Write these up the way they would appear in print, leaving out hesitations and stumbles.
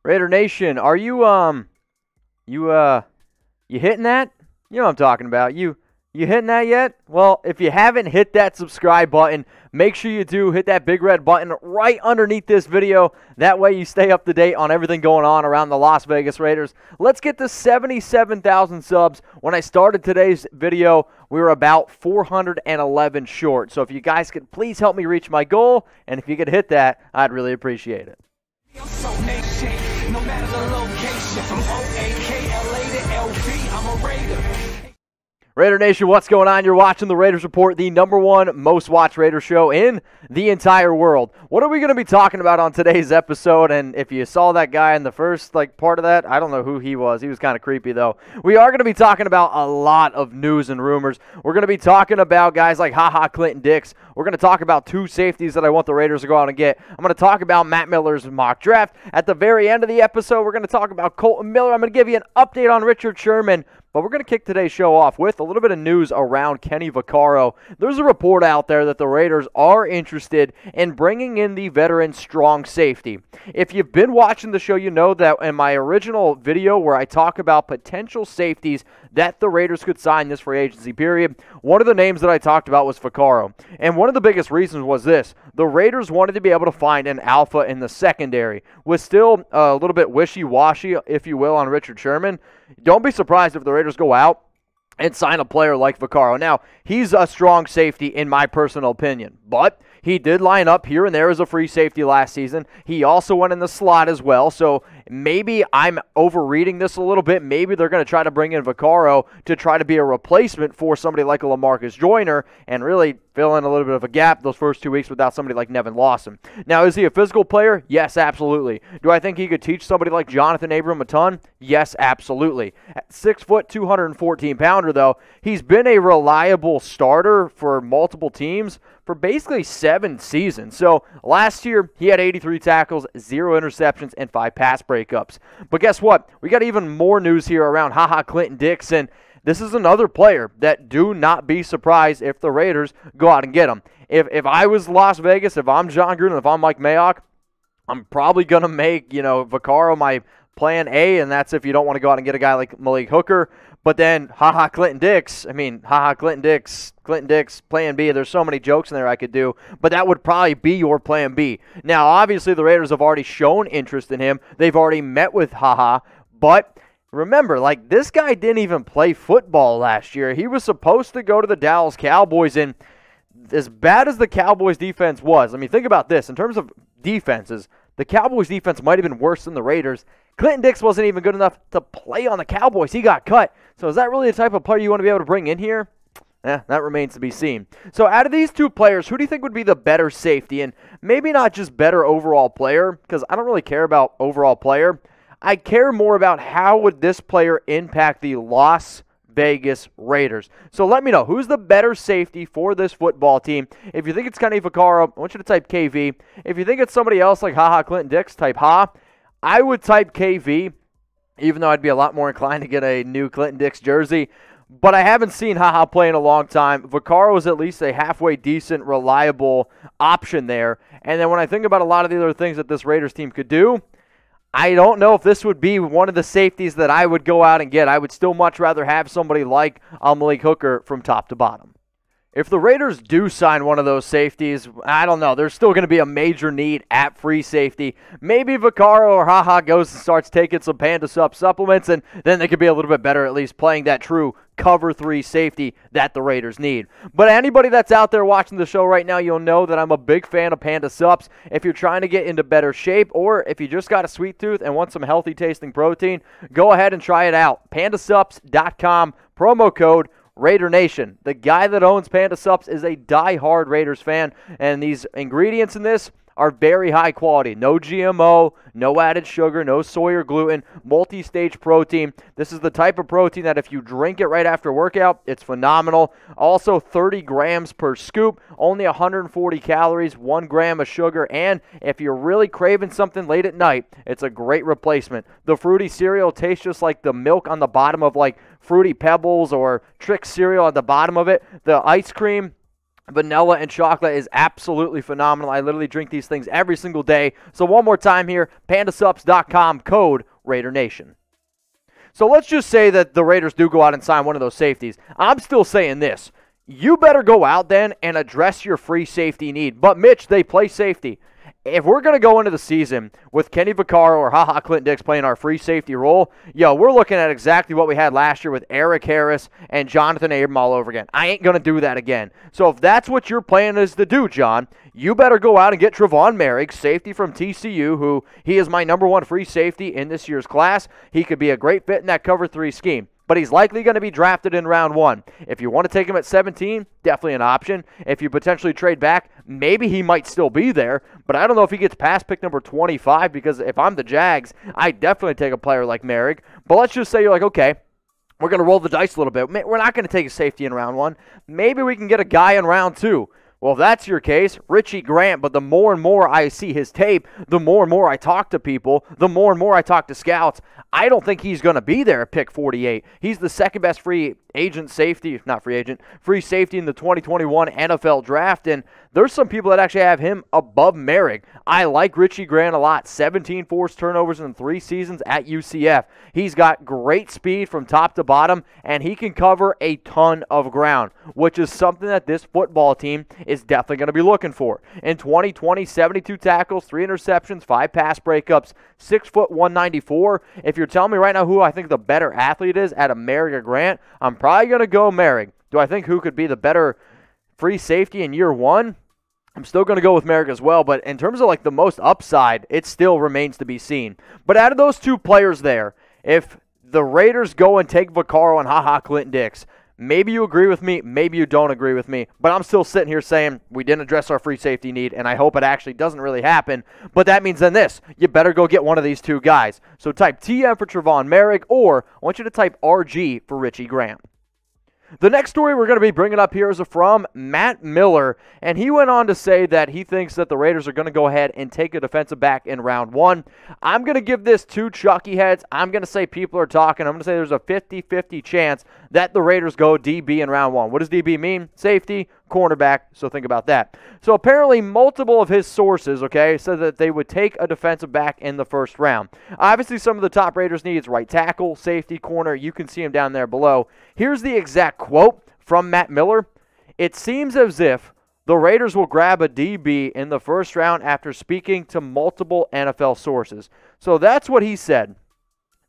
Raider Nation, are you hitting that? You know what I'm talking about. You hitting that yet? Well, if you haven't hit that subscribe button, make sure you do. Hit that big red button right underneath this video. That way you stay up to date on everything going on around the Las Vegas Raiders. Let's get to 77,000 subs. When I started today's video, we were about 411 short. So if you guys could please help me reach my goal, and if you could hit that, I'd really appreciate it. No matter the location, from O-A-K-L-A to L-V, I'm a Raider. Raider Nation, what's going on? You're watching the Raiders Report, the #1 most watched Raider show in the entire world. What are we going to be talking about on today's episode? And if you saw that guy in the first part of that, I don't know who he was. He was kind of creepy, though. We are going to be talking about a lot of news and rumors. We're going to be talking about guys like HaHa Clinton-Dix. We're going to talk about 2 safeties that I want the Raiders to go out and get. I'm going to talk about Matt Miller's mock draft. At the very end of the episode, we're going to talk about Kolton Miller. I'm going to give you an update on Richard Sherman. But we're going to kick today's show off with a little bit of news around Kenny Vaccaro. There's a report out there that the Raiders are interested in bringing in the veteran strong safety. If you've been watching the show, you know that in my original video where I talk about potential safeties that the Raiders could sign this free agency period, one of the names that I talked about was Vaccaro. And one of the biggest reasons was this. The Raiders wanted to be able to find an alpha in the secondary. Was still a little bit wishy-washy, if you will, on Richard Sherman. Don't be surprised if the Raiders go out and sign a player like Vaccaro. Now, he's a strong safety in my personal opinion, but he did line up here and there as a free safety last season. He also went in the slot as well, so maybe I'm overreading this a little bit. Maybe they're going to try to bring in Vaccaro to try to be a replacement for somebody like a LaMarcus Joyner and really fill in a little bit of a gap those first 2 weeks without somebody like Nevin Lawson. Now, is he a physical player? Yes, absolutely. Do I think he could teach somebody like Jonathan Abram a ton? Yes, absolutely. At 6 foot, 214-pounder, though, he's been a reliable starter for multiple teams for basically 7 seasons. So last year, he had 83 tackles, 0 interceptions, and 5 pass breakups. But guess what? We got even more news here around HaHa Clinton-Dix, and this is another player that do not be surprised if the Raiders go out and get him. If I was Las Vegas, if I'm John Gruden, if I'm Mike Mayock, I'm probably going to make, Vaccaro my plan A, and that's if you don't want to go out and get a guy like Malik Hooker. But then HaHa Clinton-Dix, HaHa Clinton-Dix, plan B. There's so many jokes in there I could do, but that would probably be your plan B. Now, obviously, the Raiders have already shown interest in him. They've already met with HaHa, but remember, this guy didn't even play football last year. He was supposed to go to the Dallas Cowboys, and as bad as the Cowboys defense was, think about this. In terms of defenses, the Cowboys defense might have been worse than the Raiders. Clinton-Dix wasn't even good enough to play on the Cowboys. He got cut. So is that really the type of player you want to be able to bring in here? That remains to be seen. So out of these 2 players, who do you think would be the better safety? And maybe not just better overall player, because I don't really care about overall player. I care more about how would this player impact the Las Vegas Raiders. So let me know, who's the better safety for this football team? If you think it's Kenny Vaccaro, I want you to type KV. If you think it's somebody else like HaHa Clinton-Dix, type Ha. I would type KV, even though I'd be a lot more inclined to get a new Clinton-Dix jersey. But I haven't seen HaHa play in a long time. Vaccaro is at least a halfway decent, reliable option there. And then when I think about a lot of the other things that this Raiders team could do, I don't know if this would be one of the safeties that I would go out and get. I would still much rather have somebody like Malik Hooker from top to bottom. If the Raiders do sign one of those safeties, I don't know. There's still going to be a major need at free safety. Maybe Vaccaro or HaHa goes and starts taking some Panda Sup supplements, and then they could be a little bit better at least playing that true cover 3 safety that the Raiders need. But anybody that's out there watching the show right now, you'll know that I'm a big fan of Panda Sups. If you're trying to get into better shape, or if you just got a sweet tooth and want some healthy tasting protein, go ahead and try it out. PandaSups.com, promo code Raider Nation. The guy that owns Panda Sups is a die-hard Raiders fan, and these ingredients in this are very high quality. No GMO, no added sugar, no soy or gluten, multi-stage protein. This is the type of protein that if you drink it right after workout, it's phenomenal. Also 30 grams per scoop, only 140 calories, 1 gram of sugar, and if you're really craving something late at night, it's a great replacement. The fruity cereal tastes just like the milk on the bottom of Fruity Pebbles or Trick cereal at the bottom of it. The ice cream, vanilla and chocolate is absolutely phenomenal. I literally drink these things every single day. So one more time here, pandasups.com, code RaiderNation. So let's just say that the Raiders do go out and sign one of those safeties. I'm still saying this. You better go out then and address your free safety need. But Mitch, they play safety. If we're going to go into the season with Kenny Vaccaro or HaHa Clinton-Dix playing our free safety role, we're looking at exactly what we had last year with Eric Harris and Jonathan Abram all over again. I ain't going to do that again. So if that's what your plan is to do, John, you better go out and get Trevon Moehrig, safety from TCU, who he is my number one free safety in this year's class. He could be a great fit in that cover 3 scheme. But he's likely going to be drafted in round 1. If you want to take him at 17, definitely an option. If you potentially trade back, maybe he might still be there. But I don't know if he gets past pick number 25, because if I'm the Jags, I definitely take a player like Moehrig. But let's just say you're like, okay, we're going to roll the dice a little bit. We're not going to take a safety in round 1. Maybe we can get a guy in round 2. Well, if that's your case, Richie Grant, but the more and more I see his tape, the more and more I talk to people, the more and more I talk to scouts, I don't think he's going to be there at pick 48. He's the second best free safety in the 2021 NFL draft, and there's some people that actually have him above Moehrig. I like Richie Grant a lot. 17 forced turnovers in 3 seasons at UCF. He's got great speed from top to bottom, and he can cover a ton of ground, which is something that this football team is definitely going to be looking for. In 2020, 72 tackles, 3 interceptions, 5 pass breakups, 6 foot 194. If you're telling me right now who I think the better athlete is at a Moehrig or Grant, I'm probably going to go Moehrig. Do I think who could be the better free safety in year 1? I'm still going to go with Moehrig as well, but in terms of like the most upside, it still remains to be seen. But out of those 2 players there, if the Raiders go and take Vaccaro and HaHa Clinton-Dix, maybe you agree with me, maybe you don't agree with me, but I'm still sitting here saying we didn't address our free safety need, and I hope it actually doesn't really happen. But that means then this, you better go get one of these 2 guys. So type TM for Trevon Moehrig, or I want you to type RG for Richie Grant. The next story we're going to be bringing up here is from Matt Miller, and he went on to say that he thinks that the Raiders are going to go ahead and take a defensive back in round 1. I'm going to give this 2 chalky heads. I'm going to say people are talking. I'm going to say there's a 50-50 chance that the Raiders go DB in round 1. What does DB mean? Safety, cornerback, so think about that. So apparently multiple of his sources, said that they would take a defensive back in the first round. Obviously some of the top Raiders needs right tackle, safety, corner. You can see him down there below. Here's the exact quote from Matt Miller. It seems as if the Raiders will grab a DB in the first round after speaking to multiple NFL sources. So that's what he said.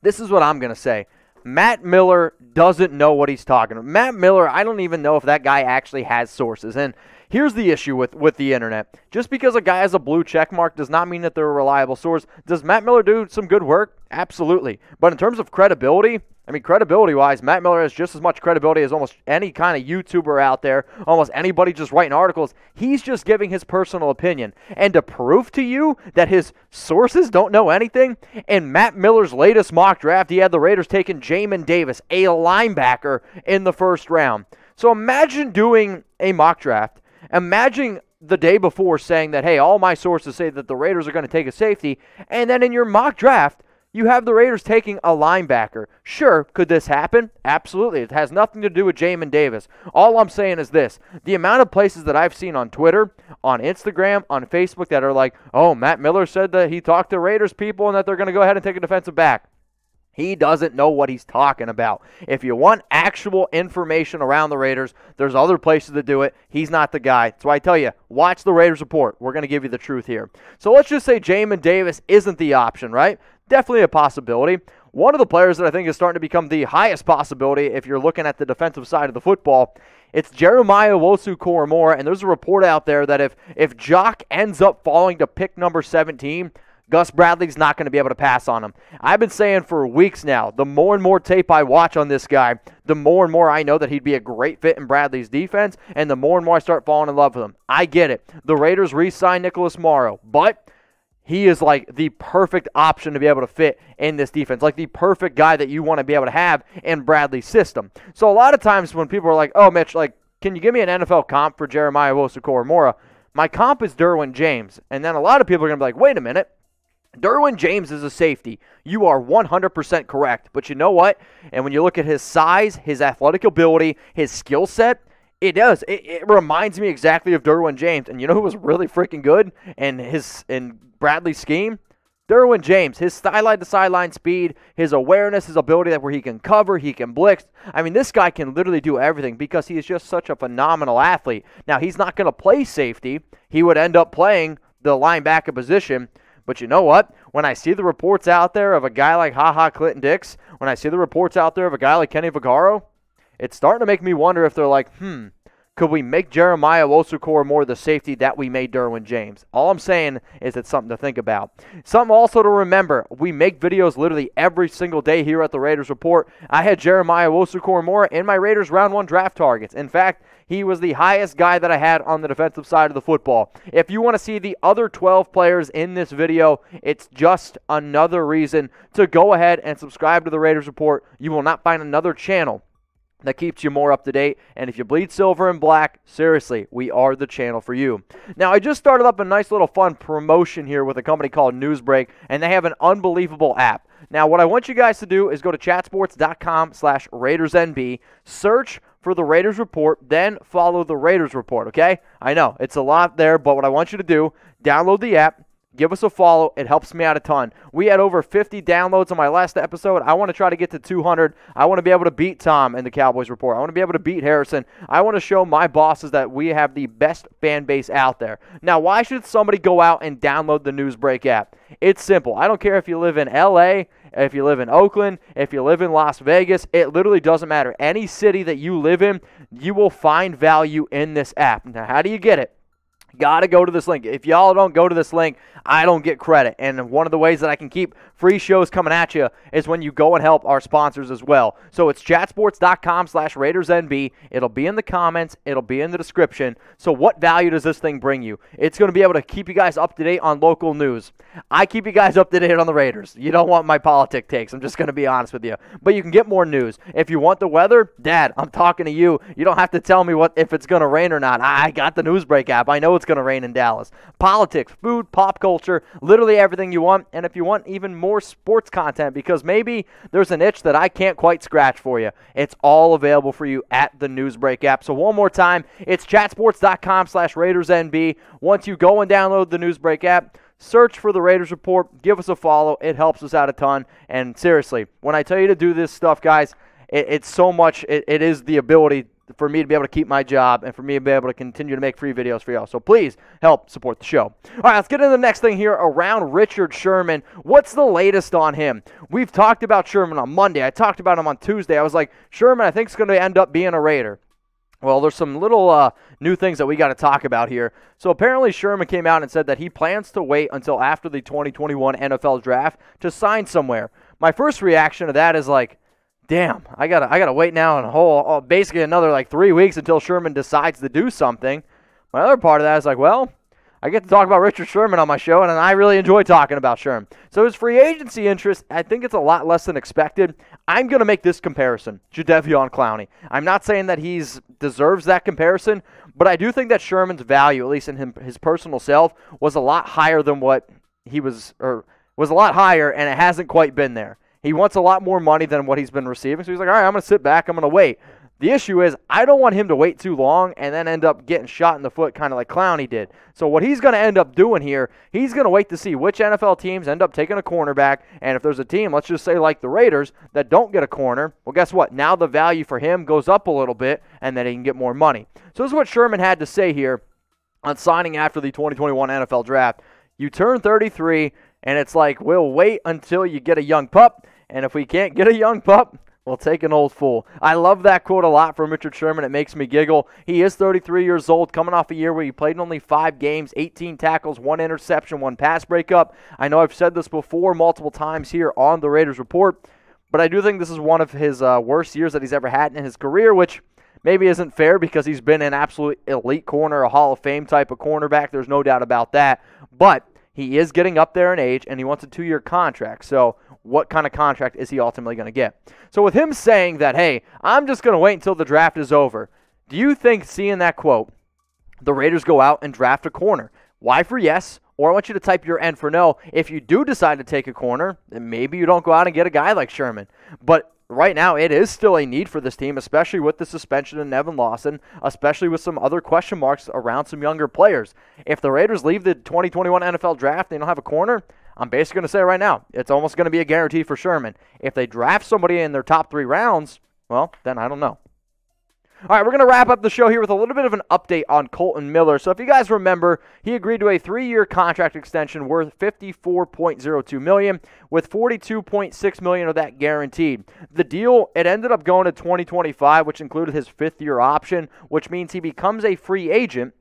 This is what I'm going to say. Matt Miller doesn't know what he's talking about. Matt Miller, I don't even know if that guy actually has sources. And here's the issue with the internet. Just because a guy has a blue check mark does not mean that they're a reliable source. Does Matt Miller do some good work? Absolutely. But in terms of credibility, credibility-wise, Matt Miller has just as much credibility as almost any kind of YouTuber out there, almost anybody just writing articles. He's just giving his personal opinion. And to prove to you that his sources don't know anything, in Matt Miller's latest mock draft, he had the Raiders taking Jamin Davis, a linebacker, in the first round. So imagine doing a mock draft. Imagine the day before saying that, hey, all my sources say that the Raiders are going to take a safety, and then in your mock draft, you have the Raiders taking a linebacker. Sure, could this happen? Absolutely. It has nothing to do with Jamin Davis. All I'm saying is this. The amount of places that I've seen on Twitter, on Instagram, on Facebook that are like, oh, Matt Miller said that he talked to Raiders people and that they're going to go ahead and take a defensive back. He doesn't know what he's talking about. If you want actual information around the Raiders, there's other places to do it. He's not the guy. So I tell you, watch the Raiders report. We're going to give you the truth here. So let's just say Jamin Davis isn't the option, right? Definitely a possibility. One of the players that I think is starting to become the highest possibility if you're looking at the defensive side of the football, it's Jeremiah Owusu-Koramoah, and there's a report out there that if Jock ends up falling to pick number 17, Gus Bradley's not going to be able to pass on him. I've been saying for weeks now, the more and more tape I watch on this guy, the more and more I know that he'd be a great fit in Bradley's defense, and the more and more I start falling in love with him. I get it. The Raiders re-signed Nicholas Morrow, but he is like the perfect option to be able to fit in this defense, like the perfect guy that you want to be able to have in Bradley's system. So a lot of times when people are like, oh, Mitch, like, can you give me an NFL comp for Jeremiah Owusu-Koramoah? My comp is Derwin James. And then a lot of people are going to be like, wait a minute. Derwin James is a safety. You are 100% correct. But you know what? And when you look at his size, his athletic ability, his skill set, It does. It reminds me exactly of Derwin James. And you know who was really freaking good in Bradley's scheme? Derwin James. His sideline-to-sideline speed, his awareness, his ability that where he can cover, he can blitz. I mean, this guy can literally do everything because he is just such a phenomenal athlete. Now, he's not going to play safety. He would end up playing the linebacker position. But you know what? When I see the reports out there of a guy like HaHa Clinton-Dix, when I see the reports out there of a guy like Kenny Vaccaro, it's starting to make me wonder if they're like, could we make Jeremiah Owusu-Koramoah more the safety that we made Derwin James? All I'm saying is it's something to think about. Something also to remember, we make videos literally every single day here at the Raiders Report. I had Jeremiah Owusu-Koramoah in my Raiders round 1 draft targets. In fact, he was the highest guy that I had on the defensive side of the football. If you want to see the other 12 players in this video, it's just another reason to go ahead and subscribe to the Raiders Report. You will not find another channel that keeps you more up to date. And if you bleed silver and black, seriously, we are the channel for you. Now, I just started up a nice little fun promotion here with a company called Newsbreak, and they have an unbelievable app. Now, what I want you guys to do is go to chatsports.com/RaidersNB, search for the Raiders Report, then follow the Raiders Report, okay? I know, it's a lot there, but what I want you to do, download the app, give us a follow. It helps me out a ton. We had over 50 downloads on my last episode. I want to try to get to 200. I want to be able to beat Tom in the Cowboys Report. I want to be able to beat Harrison. I want to show my bosses that we have the best fan base out there. Now, why should somebody go out and download the Newsbreak app? It's simple. I don't care if you live in LA, if you live in Oakland, if you live in Las Vegas. It literally doesn't matter. Any city that you live in, you will find value in this app. Now, how do you get it? Got to go to this link. If y'all don't go to this link, I don't get credit. And one of the ways that I can keep free shows coming at you is when you go and help our sponsors as well. So it's chatsports.com/RaidersNB. It'll be in the comments. It'll be in the description. So what value does this thing bring you? It's going to be able to keep you guys up to date on local news. I keep you guys up to date on the Raiders. You don't want my politic takes. I'm just going to be honest with you. But you can get more news. If you want the weather, Dad, I'm talking to you. You don't have to tell me if it's going to rain or not. I got the Newsbreak app. I know it's going to rain in Dallas. Politics, food, pop culture, literally everything you want. And if you want even more sports content, because maybe there's an itch that I can't quite scratch for you, it's all available for you at the Newsbreak app. So one more time, it's chatsports.com/RaidersNB. Once you go and download the Newsbreak app, search for the Raiders Report, give us a follow. It helps us out a ton. And seriously, when I tell you to do this stuff, guys, it's so much. It is the ability for me to be able to keep my job and for me to be able to continue to make free videos for y'all. So please help support the show. All right, let's get into the next thing here around Richard Sherman. What's the latest on him? We've talked about Sherman on Monday. I talked about him on Tuesday. I was like, Sherman, I think, is going to end up being a Raider. Well, there's some little new things that we got to talk about here. So apparently Sherman came out and said that he plans to wait until after the 2021 NFL Draft to sign somewhere. My first reaction to that is like, damn, I gotta wait now and basically another like 3 weeks until Sherman decides to do something. My other part of that is like, well, I get to talk about Richard Sherman on my show, and I really enjoy talking about Sherman. So his free agency interest, I think it's a lot less than expected. I'm going to make this comparison, Jadeveon Clowney. I'm not saying that he deserves that comparison, but I do think that Sherman's value, at least in his personal self, was a lot higher than what he was a lot higher, and it hasn't quite been there. He wants a lot more money than what he's been receiving, so he's like, all right, I'm going to sit back, I'm going to wait. The issue is I don't want him to wait too long and then end up getting shot in the foot kind of like Clowney did. So what he's going to end up doing here, he's going to wait to see which NFL teams end up taking a cornerback, and if there's a team, let's just say like the Raiders, that don't get a corner, well, guess what? Now the value for him goes up a little bit, and then he can get more money. So this is what Sherman had to say here on signing after the 2021 NFL Draft. You turn 33, and it's like, we'll wait until you get a young pup, and if we can't get a young pup, we'll take an old fool. I love that quote a lot from Richard Sherman. It makes me giggle. He is 33 years old, coming off a year where he played in only 5 games, 18 tackles, 1 interception, 1 pass breakup. I know I've said this before multiple times here on the Raiders Report, but I do think this is one of his worst years that he's ever had in his career, which maybe isn't fair because he's been an absolute elite corner, a Hall of Fame type of cornerback. There's no doubt about that. But he is getting up there in age, and he wants a 2-year contract. So what kind of contract is he ultimately going to get? So with him saying that, hey, I'm just going to wait until the draft is over, do you think, seeing that quote, the Raiders go out and draft a corner? Y for yes, or I want you to type your N for no. If you do decide to take a corner, then maybe you don't go out and get a guy like Sherman. But right now it is still a need for this team, especially with the suspension of Nevin Lawson, especially with some other question marks around some younger players. If the Raiders leave the 2021 NFL draft and they don't have a corner, I'm basically going to say right now, it's almost going to be a guarantee for Sherman. If they draft somebody in their top 3 rounds, well, then I don't know. All right, we're going to wrap up the show here with a little bit of an update on Kolton Miller. So if you guys remember, he agreed to a 3-year contract extension worth $54.02 million, with $42.6 million of that guaranteed. The deal, it ended up going to 2025, which included his 5th-year option, which means he becomes a free agent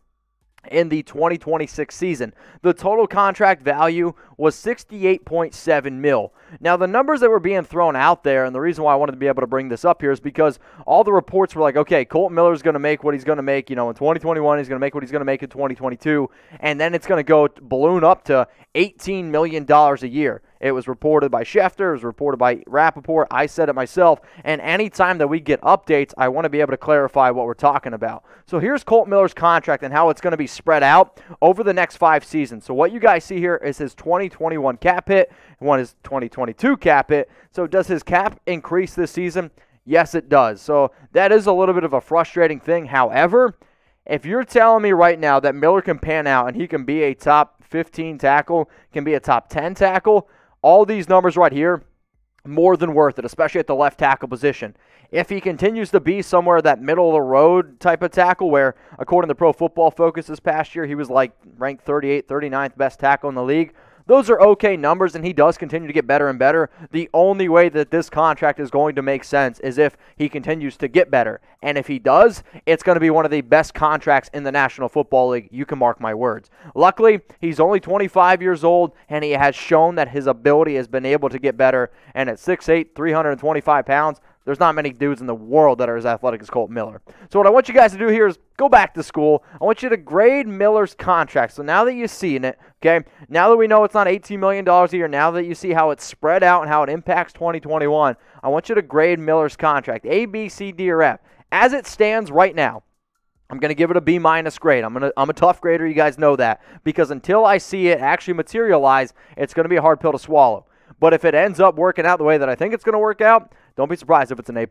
in the 2026 season. The total contract value was $68.7 million. Now, the numbers that were being thrown out there, and the reason why I wanted to be able to bring this up here is because all the reports were like, okay, Kolton Miller is going to make what he's going to make, in 2021. He's going to make what he's going to make in 2022, and then it's going to go balloon up to $18 million a year. It was reported by Schefter, it was reported by Rappaport, I said it myself, and anytime that we get updates, I want to be able to clarify what we're talking about. So here's Kolton Miller's contract and how it's going to be spread out over the next 5 seasons. So what you guys see here is his 2021 cap hit, and one is 2022 cap hit. So does his cap increase this season? Yes, it does. So that is a little bit of a frustrating thing. However, if you're telling me right now that Miller can pan out and he can be a top 15 tackle, can be a top 10 tackle, all these numbers right here, more than worth it, especially at the left tackle position. If he continues to be somewhere that middle-of-the-road type of tackle where, according to Pro Football Focus this past year, he was like ranked 38th, 39th best tackle in the league, those are okay numbers, and he does continue to get better and better. The only way that this contract is going to make sense is if he continues to get better. And if he does, it's going to be one of the best contracts in the National Football League. You can mark my words. Luckily, he's only 25 years old, and he has shown that his ability has been able to get better. And at 6'8", 325 pounds, there's not many dudes in the world that are as athletic as Kolton Miller. So what I want you guys to do here is go back to school. I want you to grade Miller's contract. So now that you've seen it, okay, now that we know it's not $18 million a year, now that you see how it's spread out and how it impacts 2021, I want you to grade Miller's contract, A, B, C, D, or F. As it stands right now, I'm going to give it a B- grade. I'm a tough grader, you guys know that, because until I see it actually materialize, it's going to be a hard pill to swallow. But if it ends up working out the way that I think it's going to work out, don't be surprised if it's an A+.